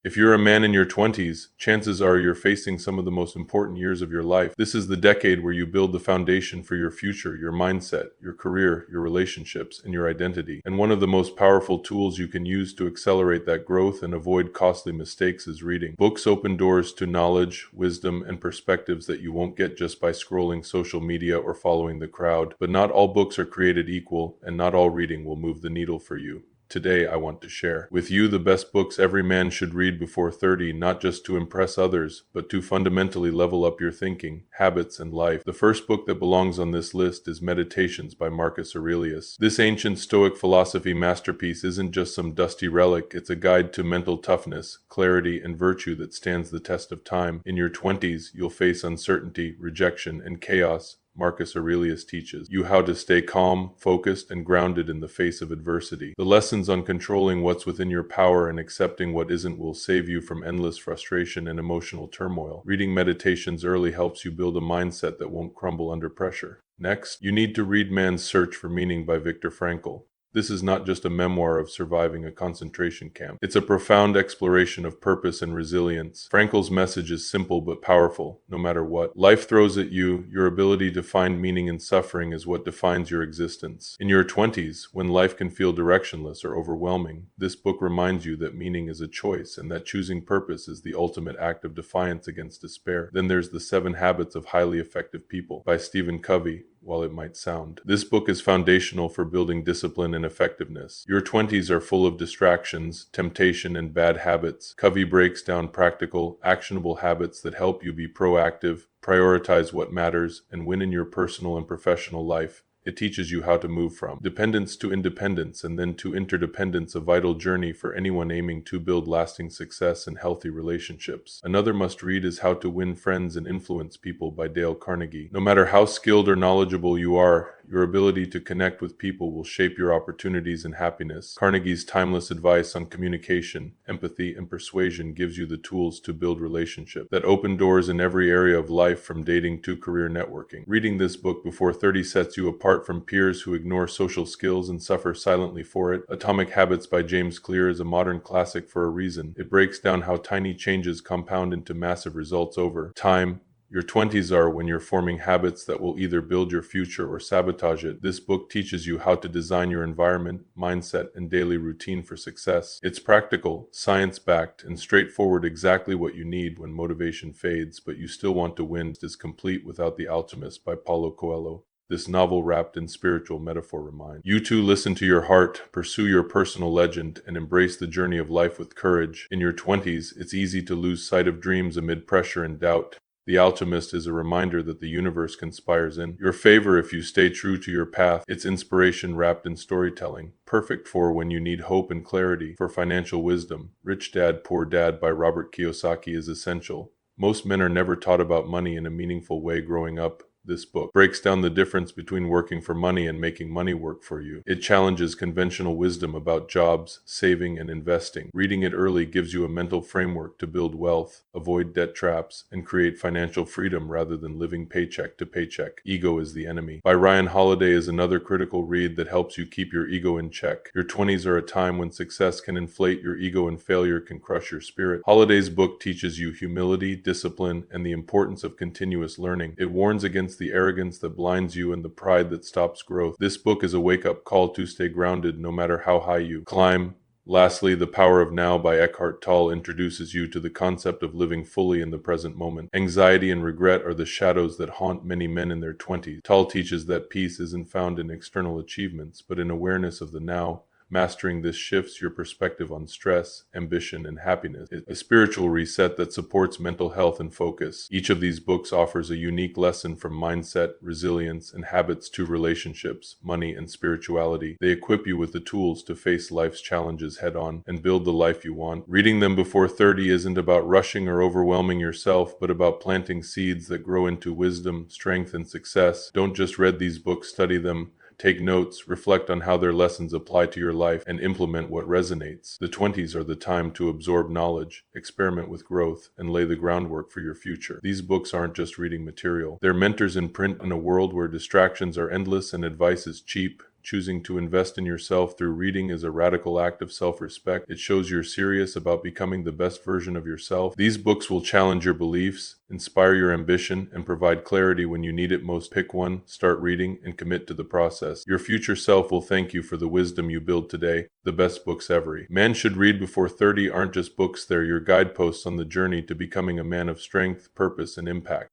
If you're a man in your 20s, chances are you're facing some of the most important years of your life. This is the decade where you build the foundation for your future, your mindset, your career, your relationships, and your identity. And one of the most powerful tools you can use to accelerate that growth and avoid costly mistakes is reading. Books open doors to knowledge, wisdom, and perspectives that you won't get just by scrolling social media or following the crowd. But not all books are created equal, and not all reading will move the needle for you. Today, I want to share with you the best books every man should read before 30, not just to impress others, but to fundamentally level up your thinking, habits, and life. The first book that belongs on this list is Meditations by Marcus Aurelius. This ancient Stoic philosophy masterpiece isn't just some dusty relic, it's a guide to mental toughness, clarity, and virtue that stands the test of time. In your 20s, you'll face uncertainty, rejection, and chaos. Marcus Aurelius teaches you how to stay calm, focused, and grounded in the face of adversity. The lessons on controlling what's within your power and accepting what isn't will save you from endless frustration and emotional turmoil. Reading Meditations early helps you build a mindset that won't crumble under pressure. Next, you need to read Man's Search for Meaning by Viktor Frankl. This is not just a memoir of surviving a concentration camp. It's a profound exploration of purpose and resilience. Frankl's message is simple but powerful, no matter what life throws at you. Your ability to find meaning in suffering is what defines your existence. In your 20s, when life can feel directionless or overwhelming, this book reminds you that meaning is a choice and that choosing purpose is the ultimate act of defiance against despair. Then there's The 7 Habits of Highly Effective People by Stephen Covey. While it might sound, this book is foundational for building discipline and effectiveness. Your 20s are full of distractions, temptation, and bad habits. Covey breaks down practical, actionable habits that help you be proactive, prioritize what matters, and win in your personal and professional life. It teaches you how to move from dependence to independence and then to interdependence, a vital journey for anyone aiming to build lasting success and healthy relationships. Another must-read is How to Win Friends and Influence People by Dale Carnegie. No matter how skilled or knowledgeable you are, your ability to connect with people will shape your opportunities and happiness. Carnegie's timeless advice on communication, empathy, and persuasion gives you the tools to build relationships that open doors in every area of life, from dating to career networking. Reading this book before 30 sets you apart from peers who ignore social skills and suffer silently for it. Atomic Habits by James Clear is a modern classic for a reason. It breaks down how tiny changes compound into massive results over time. Your 20s are when you're forming habits that will either build your future or sabotage it. This book teaches you how to design your environment, mindset, and daily routine for success. It's practical, science-backed, and straightforward, exactly what you need when motivation fades, but you still want to win. It is complete without The Alchemist by Paulo Coelho. This novel wrapped in spiritual metaphor reminds you to listen to your heart, pursue your personal legend, and embrace the journey of life with courage. In your 20s, it's easy to lose sight of dreams amid pressure and doubt. The Alchemist is a reminder that the universe conspires in your favor if you stay true to your path. It's inspiration wrapped in storytelling, perfect for when you need hope and clarity. For financial wisdom, Rich Dad, Poor Dad by Robert Kiyosaki is essential. Most men are never taught about money in a meaningful way growing up. This book breaks down the difference between working for money and making money work for you. It challenges conventional wisdom about jobs, saving, and investing. Reading it early gives you a mental framework to build wealth, avoid debt traps, and create financial freedom rather than living paycheck to paycheck. Ego is the Enemy by Ryan Holiday is another critical read that helps you keep your ego in check. Your 20s are a time when success can inflate your ego and failure can crush your spirit. Holiday's book teaches you humility, discipline, and the importance of continuous learning. It warns against the arrogance that blinds you and the pride that stops growth. This book is a wake-up call to stay grounded no matter how high you climb. Lastly, The Power of Now by Eckhart Tolle introduces you to the concept of living fully in the present moment. Anxiety and regret are the shadows that haunt many men in their 20s. Tolle teaches that peace isn't found in external achievements, but in awareness of the now. Mastering this shifts your perspective on stress, ambition, and happiness. It's a spiritual reset that supports mental health and focus. Each of these books offers a unique lesson from mindset, resilience, and habits to relationships, money, and spirituality. They equip you with the tools to face life's challenges head-on and build the life you want. Reading them before 30 isn't about rushing or overwhelming yourself, but about planting seeds that grow into wisdom, strength, and success. Don't just read these books, study them. Take notes, reflect on how their lessons apply to your life, and implement what resonates. The 20s are the time to absorb knowledge, experiment with growth, and lay the groundwork for your future. These books aren't just reading material. They're mentors in print in a world where distractions are endless and advice is cheap. Choosing to invest in yourself through reading is a radical act of self-respect. It shows you're serious about becoming the best version of yourself. These books will challenge your beliefs, inspire your ambition, and provide clarity when you need it most. Pick one, start reading, and commit to the process. Your future self will thank you for the wisdom you build today. The best books ever. Man Should Read Before 30 aren't just books, they're your guideposts on the journey to becoming a man of strength, purpose, and impact.